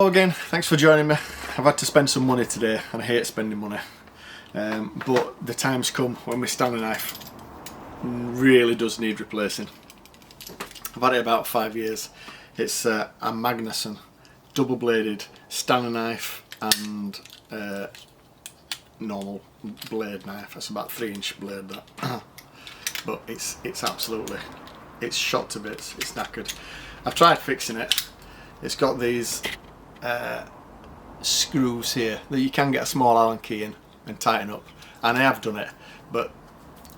again, thanks for joining me. I've had to spend some money today and I hate spending money, but the time's come when my Stanley knife really does need replacing. I've had it about 5 years. It's a Magnusson double bladed Stanley knife and normal blade knife. That's about 3-inch blade that. But it's absolutely, it's shot to bits, it's knackered. I've tried fixing it. It's got these screws here that you can get a small Allen key in and tighten up, and I have done it, but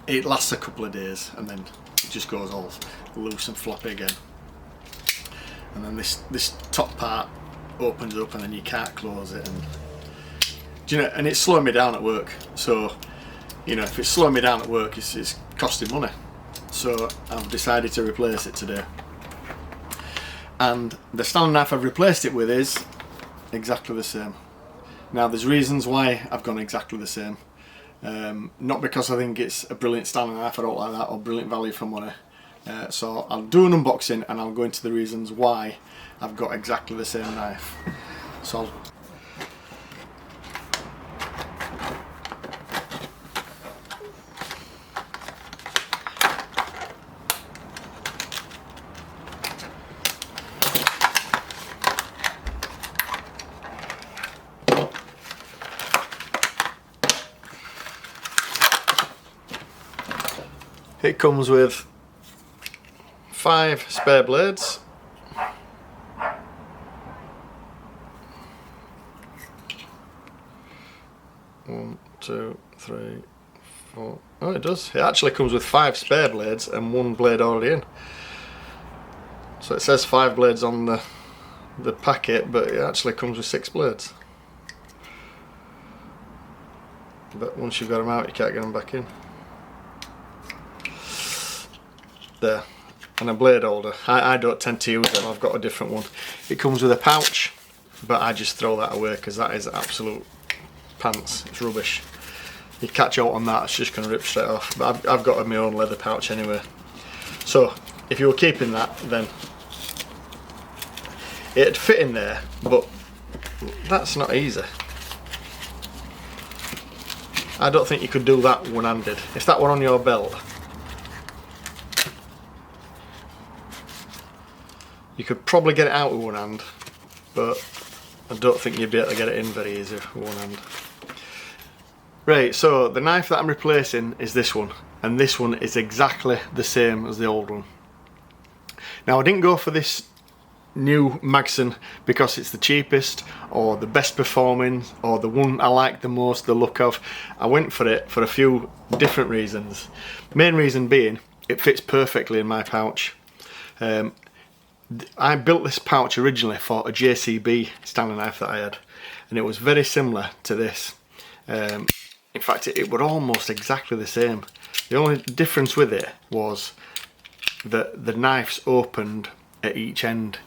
it lasts a couple of days and then it just goes all loose and floppy again. And then this top part opens up and then you can't close it, and do you know, and it's slowing me down at work. So you know, if it's slowing me down at work, it's costing money. So I've decided to replace it today. And the Stanley knife I've replaced it with is exactly the same. Now there's reasons why I've gone exactly the same. Not because I think it's a brilliant Stanley knife, I don't like that, or brilliant value for money. So I'll do an unboxing and I'll go into the reasons why I've got exactly the same knife. So it comes with 5 spare blades, one, two, three, four. Oh, it does. It actually comes with 5 spare blades and 1 blade already in. So it says 5 blades on the packet, but it actually comes with 6 blades. But once you've got them out, you can't get them back in. There, and a blade holder. I don't tend to use them, I've got a different one. It comes with a pouch, but I just throw that away because that is absolute pants, it's rubbish. You catch out on that, it's just going to rip straight off. But I've got my own leather pouch anyway. So if you were keeping that, then it'd fit in there, but that's not easy. I don't think you could do that one-handed. If that were on your belt, you could probably get it out with one hand, but I don't think you'd be able to get it in very easy with one hand. Right, so the knife that I'm replacing is this one, and this one is exactly the same as the old one. Now I didn't go for this new Magnusson because it's the cheapest or the best performing or the one I like the most the look of. I went for it for a few different reasons. Main reason being it fits perfectly in my pouch. I built this pouch originally for a JCB Stanley knife that I had, and it was very similar to this. In fact, it were almost exactly the same. The only difference with it was that the knives opened at each end.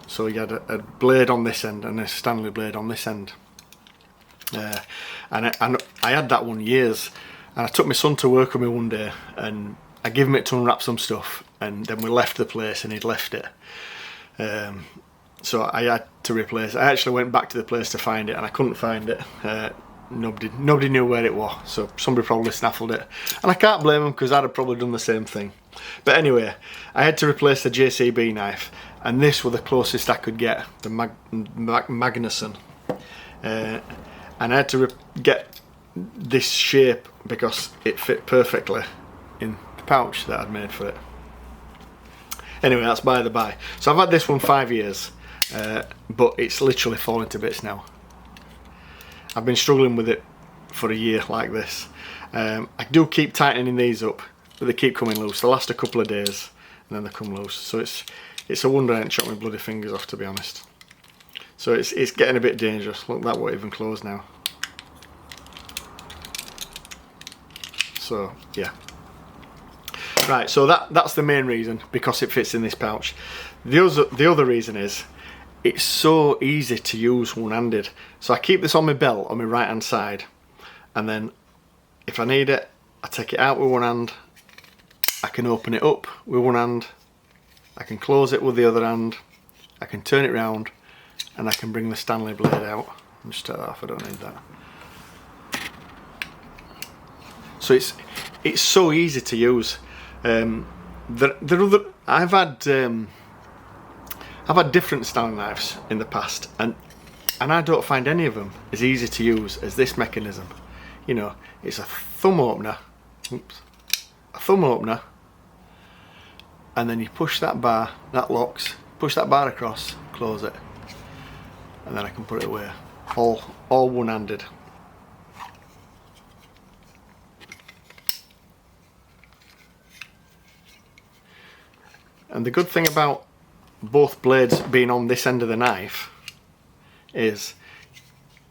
So you had a blade on this end and a Stanley blade on this end. And I had that one years, and I took my son to work with me one day and I gave him it to unwrap some stuff, and then we left the place and he'd left it. So I had to replace it. I actually went back to the place to find it and I couldn't find it. Nobody knew where it was, so somebody probably snaffled it. And I can't blame them because I'd have probably done the same thing. But anyway, I had to replace the JCB knife, and this was the closest I could get, the Magnusson. And I had to get this shape because it fit perfectly in the pouch that I'd made for it. Anyway, that's by the by. So I've had this one 5 years, but it's literally falling to bits now. I've been struggling with it for a year like this. I do keep tightening these up, but they keep coming loose. They last a couple of days and then they come loose. So it's a wonder I ain't chopped my bloody fingers off, to be honest. So it's getting a bit dangerous. Look, that won't even close now. So yeah. Right, so that's the main reason, because it fits in this pouch. The other reason is it's so easy to use one-handed. So I keep this on my belt on my right hand side, and then if I need it, I take it out with one hand, I can open it up with one hand, I can close it with the other hand, I can turn it round and I can bring the Stanley blade out. I'll just take that off, I don't need that. So it's so easy to use. I've had different Stanley knives in the past, and I don't find any of them as easy to use as this mechanism. You know, it's a thumb opener, a thumb opener, and then you push that bar, that locks, push that bar across, close it, and then I can put it away, all one-handed. And the good thing about both blades being on this end of the knife is,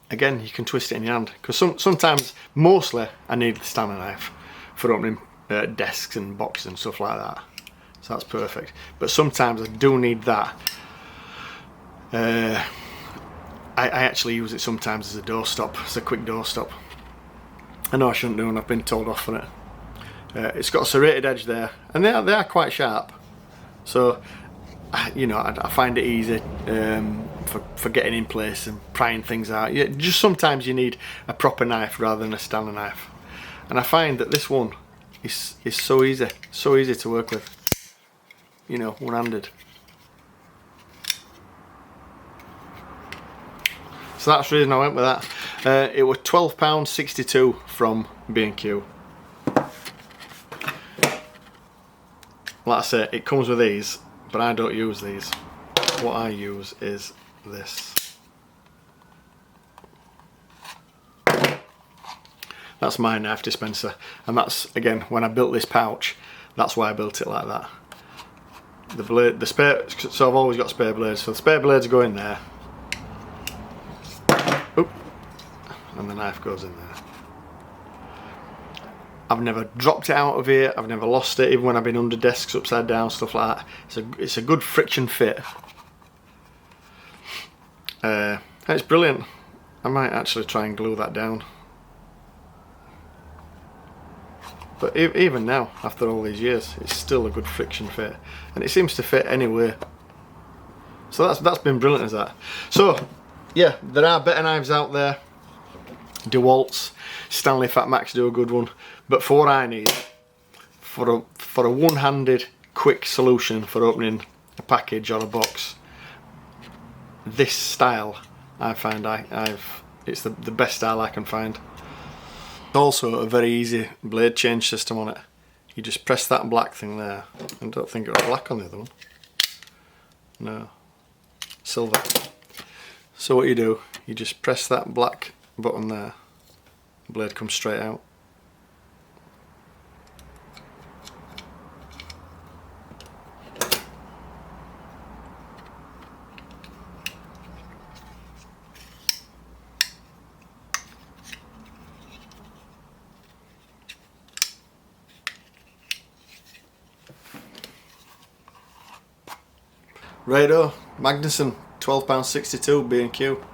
again, you can twist it in your hand, because sometimes, mostly, I need the Stanley knife for opening desks and boxes and stuff like that, so that's perfect. But sometimes I do need that. I actually use it sometimes as a doorstop, as a quick doorstop. I know I shouldn't do, and I've been told off for it. It's got a serrated edge there, and they are quite sharp. So, you know, I find it easy for getting in place and prying things out. Yeah, just sometimes you need a proper knife rather than a Stanley knife. And I find that this one is so easy to work with. You know, one-handed. So that's the reason I went with that. It was £12.62 from B&Q. Like I say, it comes with these, but I don't use these. What I use is this. That's my knife dispenser, and that's, again, when I built this pouch, that's why I built it like that. The blade, the spare, so I've always got spare blades, so the spare blades go in there. Oop, and the knife goes in there. I've never dropped it out of here, I've never lost it, even when I've been under desks, upside down, stuff like that. It's a good friction fit. It's brilliant. I might actually try and glue that down. But even now, after all these years, it's still a good friction fit. And it seems to fit anywhere. So that's been brilliant as that. So, yeah, there are better knives out there. DeWalt's, Stanley Fat Max do a good one. But for what I need, for a one-handed quick solution for opening a package or a box, this style I find it's the best style I can find. Also a very easy blade change system on it. You just press that black thing there. I don't think it was black on the other one. No, silver. So what you do, you just press that black button there. The blade comes straight out. Righto, Magnusson, £12.62 B&Q.